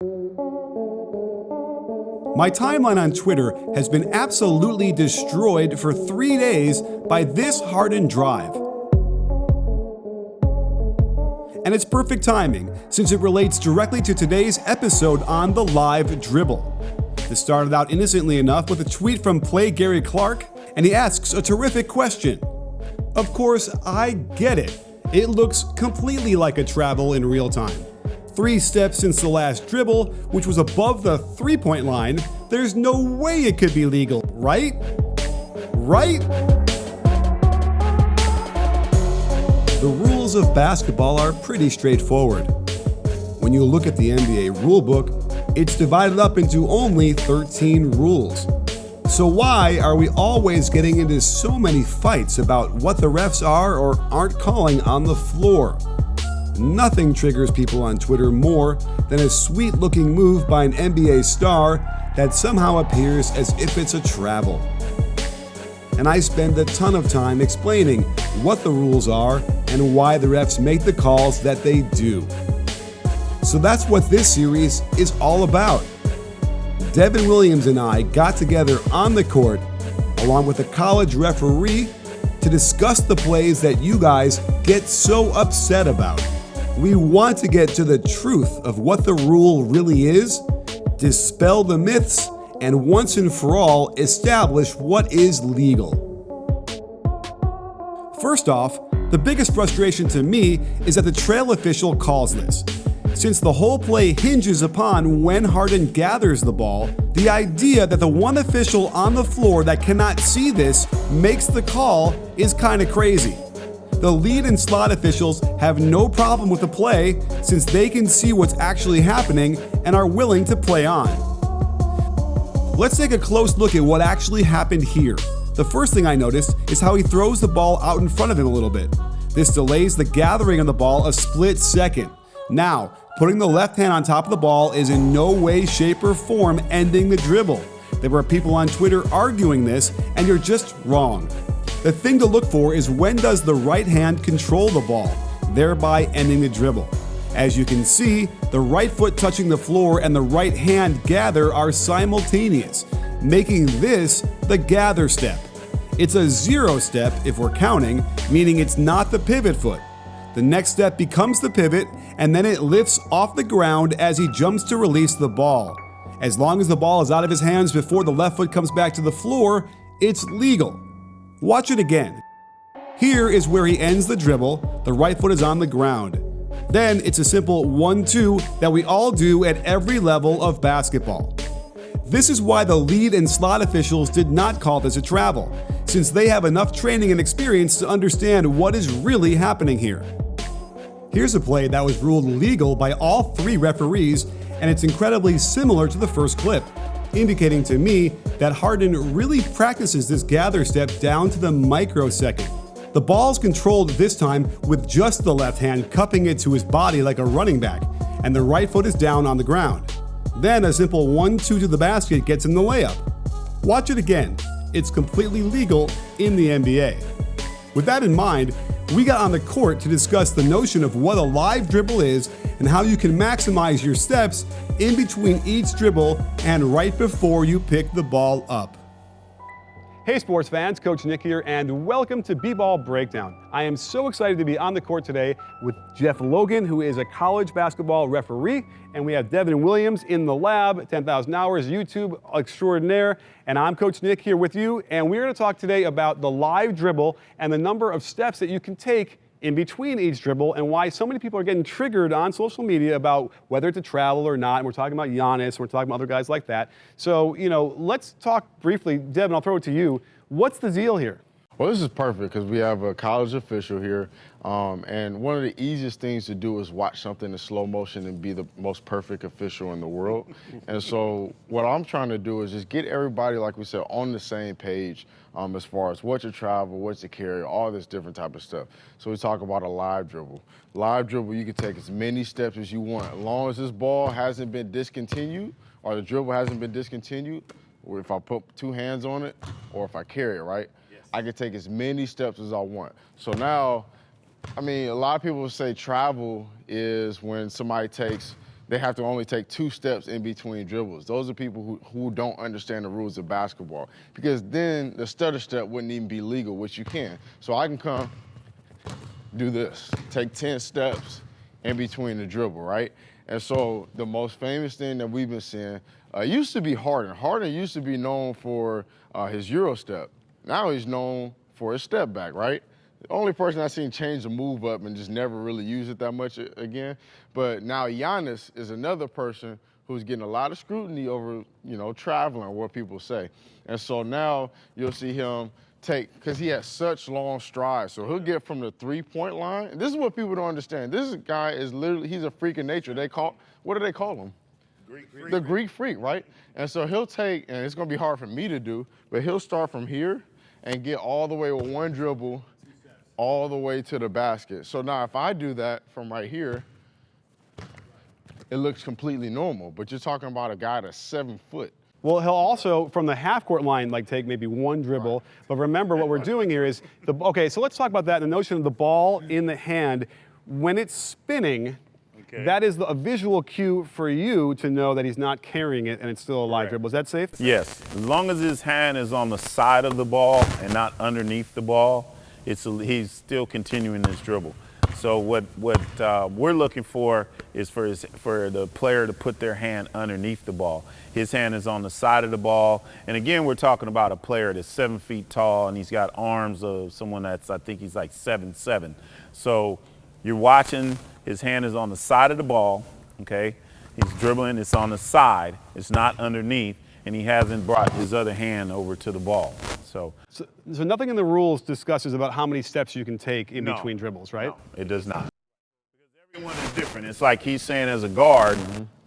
My timeline on Twitter has been absolutely destroyed for 3 days by this Harden drive. And it's perfect timing, since it relates directly to today's episode on the live dribble. This started out innocently enough with a tweet from Play Gary Clark, and he asks a terrific question. Of course, I get it. It looks completely like a travel in real time. 3 steps since the last dribble, which was above the 3-point line. There's no way it could be legal, right? Right? The rules of basketball are pretty straightforward. When you look at the NBA rulebook, it's divided up into only 13 rules. So why are we always getting into so many fights about what the refs are or aren't calling on the floor? Nothing triggers people on Twitter more than a sweet-looking move by an NBA star that somehow appears as if it's a travel. And I spend a ton of time explaining what the rules are and why the refs make the calls that they do. So that's what this series is all about. Devin Williams and I got together on the court, along with a college referee, to discuss the plays that you guys get so upset about. We want to get to the truth of what the rule really is, dispel the myths, and once and for all establish what is legal. First off, the biggest frustration to me is that the trail official calls this. Since the whole play hinges upon when Harden gathers the ball, the idea that the one official on the floor that cannot see this makes the call is kind of crazy. The lead and slot officials have no problem with the play since they can see what's actually happening and are willing to play on. Let's take a close look at what actually happened here. The first thing I noticed is how he throws the ball out in front of him a little bit. This delays the gathering of the ball a split second. Now, putting the left hand on top of the ball is in no way, shape, or form ending the dribble. There were people on Twitter arguing this, and you're just wrong. The thing to look for is when does the right hand control the ball, thereby ending the dribble. As you can see, the right foot touching the floor and the right hand gather are simultaneous, making this the gather step. It's a 0 step if we're counting, meaning it's not the pivot foot. The next step becomes the pivot, and then it lifts off the ground as he jumps to release the ball. As long as the ball is out of his hands before the left foot comes back to the floor, it's legal. Watch it again. Here is where he ends the dribble, the right foot is on the ground. Then it's a simple 1-2 that we all do at every level of basketball. This is why the lead and slot officials did not call this a travel, since they have enough training and experience to understand what is really happening here. Here's a play that was ruled legal by all 3 referees, and it's incredibly similar to the first clip, indicating to me that Harden really practices this gather step down to the microsecond. The ball's controlled this time with just the left hand cupping it to his body like a running back, and the right foot is down on the ground. Then a simple 1-2 to the basket gets him the layup. Watch it again. It's completely legal in the NBA. With that in mind, we got on the court to discuss the notion of what a live dribble is and how you can maximize your steps in between each dribble and right before you pick the ball up. Hey sports fans, Coach Nick here, and welcome to B-Ball Breakdown. I am so excited to be on the court today with Jeff Logan, who is a college basketball referee, and we have Devin Williams in the lab, 10,000 hours, YouTube extraordinaire, and I'm Coach Nick here with you, and we're going to talk today about the live dribble and the number of steps that you can take in between each dribble and why so many people are getting triggered on social media about whether it's a travel or not. And we're talking about Giannis, we're talking about other guys like that. So, let's talk briefly. Devin, I'll throw it to you. What's the deal here? Well, this is perfect because we have a college official here, and one of the easiest things to do is watch something in slow motion and be the most perfect official in the world. And so what I'm trying to do is just get everybody, like we said, on the same page as far as what's your travel, what's your carry, all this different type of stuff. So we talk about a live dribble. Live dribble, you can take as many steps as you want. As long as this ball hasn't been discontinued or the dribble hasn't been discontinued, or if I put 2 hands on it or if I carry it, right? I can take as many steps as I want. So now, a lot of people say travel is when somebody takes they have to only take 2 steps in between dribbles. Those are people who don't understand the rules of basketball, because then the stutter step wouldn't even be legal, which you can. So I can come, do this, take 10 steps in between the dribble, right? And so the most famous thing that we've been seeing used to be Harden. Harden used to be known for his Euro step. Now he's known for his step back, right? The only person I've seen change the move up and just never really use it that much again. But now Giannis is another person who's getting a lot of scrutiny over, traveling, what people say. And so now you'll see him because he has such long strides. So he'll get from the 3-point line. And this is what people don't understand. This guy is literally, he's a freak of nature. What do they call him? The Greek freak, right? And so he'll take, and it's going to be hard for me to do, but he'll start from here and get all the way with one dribble all the way to the basket. So now if I do that from right here, it looks completely normal. But you're talking about a guy that's 7 foot. Well, he'll also, from the half-court line, take maybe one dribble. Right. But remember, what we're doing here is, okay, so let's talk about that, the notion of the ball in the hand. When it's spinning, that is a visual cue for you to know that he's not carrying it and it's still a live dribble. Is that safe? Yes. As long as his hand is on the side of the ball and not underneath the ball, he's still continuing this dribble. So what we're looking for is for the player to put their hand underneath the ball. His hand is on the side of the ball. And again, we're talking about a player that's 7 feet tall and he's got arms of someone that's, I think he's like 7'7". So you're watching, his hand is on the side of the ball, okay? He's dribbling, it's on the side, it's not underneath, and he hasn't brought his other hand over to the ball. So nothing in the rules discusses about how many steps you can take in between dribbles, right? No, it does not. Because everyone is different. It's like he's saying as a guard,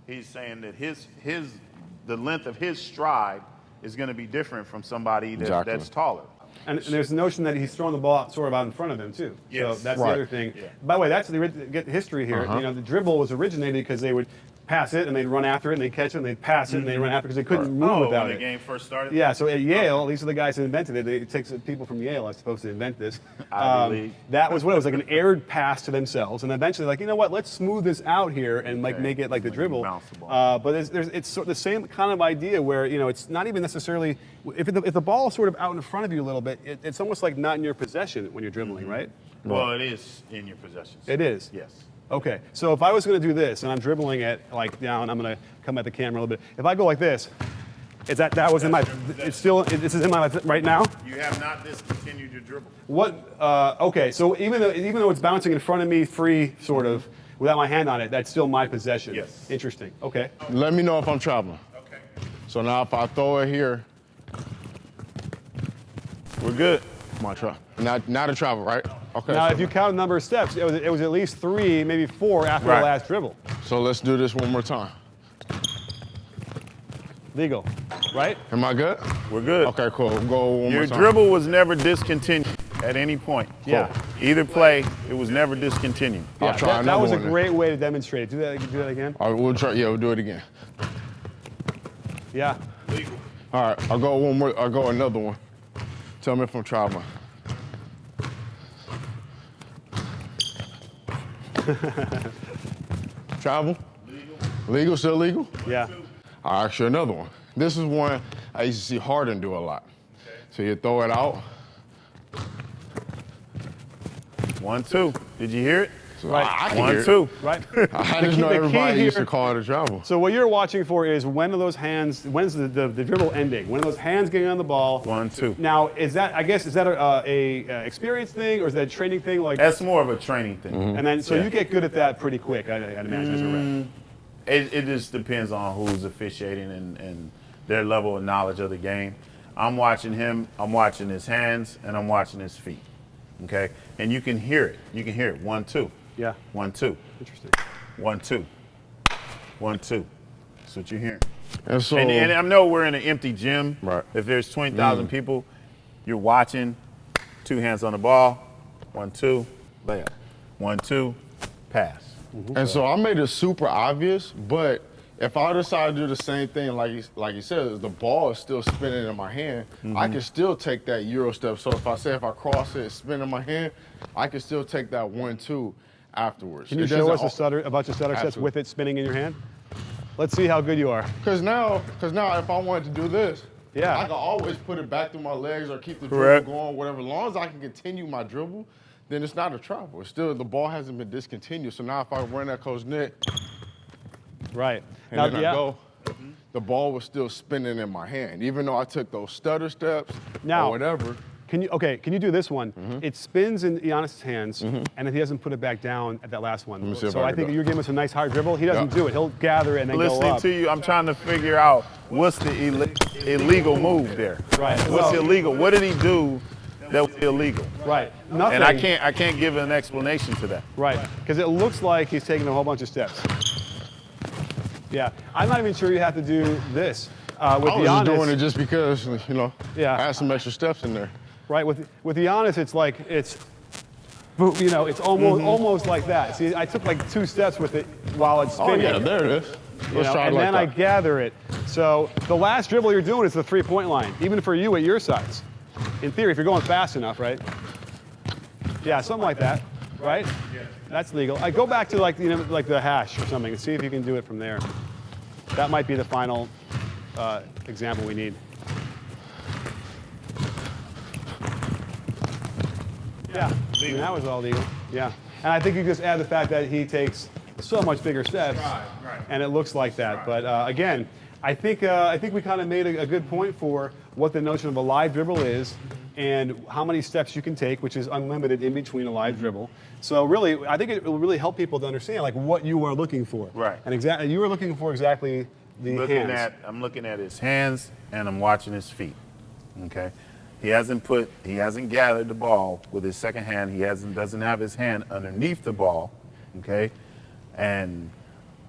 he's saying that the length of his stride is going to be different from somebody that's taller. And there's the notion that he's throwing the ball out, sort of out in front of him, too. Yes. So that's the other thing. Yeah. By the way, that's the history here. The dribble was originated because they would pass it and they'd run after it and they'd catch it and they'd pass it and they'd run after it because they couldn't move without when it. the game first started? Yeah, so at Yale, these are the guys that invented it. It takes people from Yale, I suppose, to invent this. That was what it was, like an aired pass to themselves. And eventually, you know what, let's smooth this out here and make it like the dribble. But it's sort of the same kind of idea where, it's not even necessarily, if the ball is sort of out in front of you a little bit, it's almost like not in your possession when you're dribbling, right? Well, it is in your possession. It is? Yes. Okay, so if I was going to do this and I'm dribbling it down, I'm going to come at the camera a little bit. If I go like this, that was in my, this is in my right now? You have not discontinued your dribble. Okay, so even though it's bouncing in front of me free, sort of, without my hand on it, that's still my possession. Yes. Interesting, okay. Let me know if I'm traveling. Okay. So now if I throw it here, we're good. Not a travel, right? Okay. Now, if you count the number of steps, it was at least 3, maybe 4 after the last dribble. So let's do this one more time. Legal, right? Am I good? We're good. Okay, cool. We'll go one more time. Your dribble was never discontinued at any point. Cool. Yeah. Either play, it was never discontinued. I'll try that was a one great way to demonstrate it. Do that again? All right, we'll try. Yeah, we'll do it again. Yeah. Legal. All right, I'll go one more. I'll go another one. Tell me if I'm traveling. Travel? Legal, still legal? Yeah. I'll ask you another one. This is one I used to see Harden do a lot. Okay. So you throw it out. 1, 2. Did you hear it? So right. I can 1, hear 2. Right. I just know everybody used to call it a travel. So what you're watching for is when's the dribble ending? When are those hands getting on the ball? 1, 2. Now, is that a experience thing or is that a training thing? That's more of a training thing. And then, so you get good at that pretty quick, I'd imagine, as a ref. It just depends on who's officiating and their level of knowledge of the game. I'm watching him, I'm watching his hands, and I'm watching his feet. Okay? And you can hear it. You can hear it. 1, 2. Yeah. 1, 2. Interesting. 1, 2. 1, 2. That's what you're hearing. And so, and I know we're in an empty gym. Right. If there's 20,000 people, you're watching, 2 hands on the ball, 1, 2, layup. 1, 2, pass. And so I made it super obvious, but if I decide to do the same thing, like you said, the ball is still spinning in my hand, I can still take that Euro step. So if I cross it, spin in my hand, I can still take that 1, 2 afterwards. Can you show us about your stutter steps with it spinning in your hand? Let's see how good you are. Because now if I wanted to do this, Yeah. I can always put it back through my legs or keep the Correct. dribble going, whatever. As long as I can continue my dribble, then it's not a travel. It's still, the ball hasn't been discontinued. So now if I run that Coach Nick Right. and then I go, the ball was still spinning in my hand, even though I took those stutter steps Now, or whatever. Can you do this one? It spins in Giannis' hands, and then he doesn't put it back down at that last one. me see if So I I can think do it. you're giving us a nice hard dribble. He doesn't do it. He'll gather it and then go Listening up. to you, I'm trying to figure out what's the illegal move there. Right. What's illegal? What did he do that was illegal? Right. Nothing. And I can't give an explanation to that. Right. Because it looks like he's taking a whole bunch of steps. Yeah. I'm not even sure you have to do this. With I was Giannis, just doing it just because, Yeah. I had some extra steps in there. Right. With Giannis, it's like it's almost like that. See, I took like 2 steps with it while it's Oh, spinning. yeah, there it is. Let's try it and like then I that. gather it. So the last dribble you're doing is the 3-point line, even for you at your size. In theory, if you're going fast enough, right? Yeah, something like that, right? That's legal. I go back to like the hash or something and see if you can do it from there. That might be the final example we need. Yeah, I mean, that was all legal. Yeah, and I think you just add the fact that he takes so much bigger steps, and it looks like that. But again, I think we kind of made a good point for what the notion of a live dribble is, and how many steps you can take, which is unlimited in between a live dribble. So really, I think it will really help people to understand like what you are looking for. Right. And exactly, you were looking for exactly the hands. I'm looking at his hands and I'm watching his feet. Okay. He hasn't gathered the ball with his second hand. He doesn't have his hand underneath the ball. Okay. And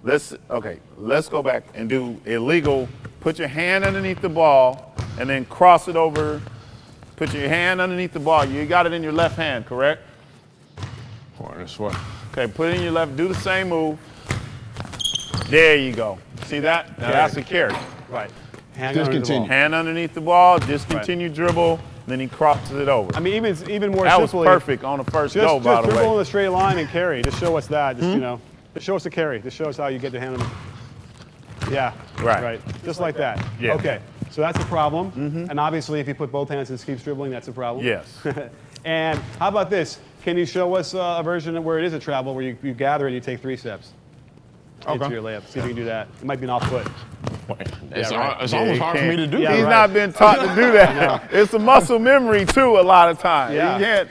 let's go back and do illegal. Put your hand underneath the ball and then cross it over. Put your hand underneath the ball. You got it in your left hand, correct? Or this way. Okay, put it in your left. Do the same move. There you go. See that? Now that's a carry. Right. Discontinue. Hand underneath the ball, discontinue dribble, then he crosses it over. I mean, even more That was simply. perfect on the first go, by Just the dribble in way. a straight line and carry. Just show us that. Just just show us the carry. Just show us how you get the hand on the. Yeah. Right. Just like that. Yeah. Okay. So that's a problem. And obviously, if you put both hands and keeps dribbling, that's a problem. Yes. And how about this? Can you show us a version where it is a travel where you gather and you take 3 steps into your layup? See if you can do that. It might be an off foot. It's right. almost hard for me to do. Yeah, He's right. not been taught to do that. It's a muscle memory, too, a lot of times. Yeah. You can't.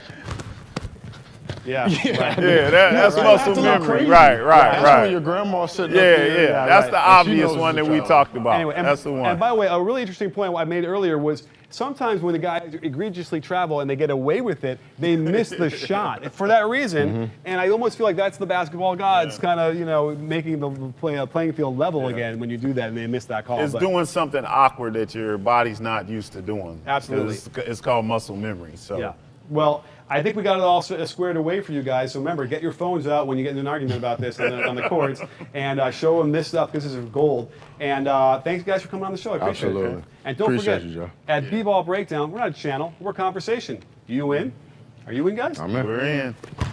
Yeah. Right. Yeah, that's right. muscle That's memory. crazy. Right. That's when your grandma's sitting up Yeah, there. yeah. That's right. the And she obvious knows one it's that a we child. talked about. Anyway, That's the one. And by the way, a really interesting point I made earlier was sometimes when the guys egregiously travel and they get away with it, they miss the shot for that reason. And I almost feel like that's the basketball gods kind of, making the playing field level again when you do that and they miss that call. It's But doing something awkward that your body's not used to doing. Absolutely. It's called muscle memory. So. yeah. Well, I think we got it all squared away for you guys. So remember, get your phones out when you get into an argument about this on the courts and show them this stuff. This is gold. And thanks, guys, for coming on the show. I appreciate Absolutely. it. And don't Appreciate forget, you, Joe. at B-Ball Breakdown, we're not a channel. We're a conversation. You in? Are you in, guys? I'm in. We're in.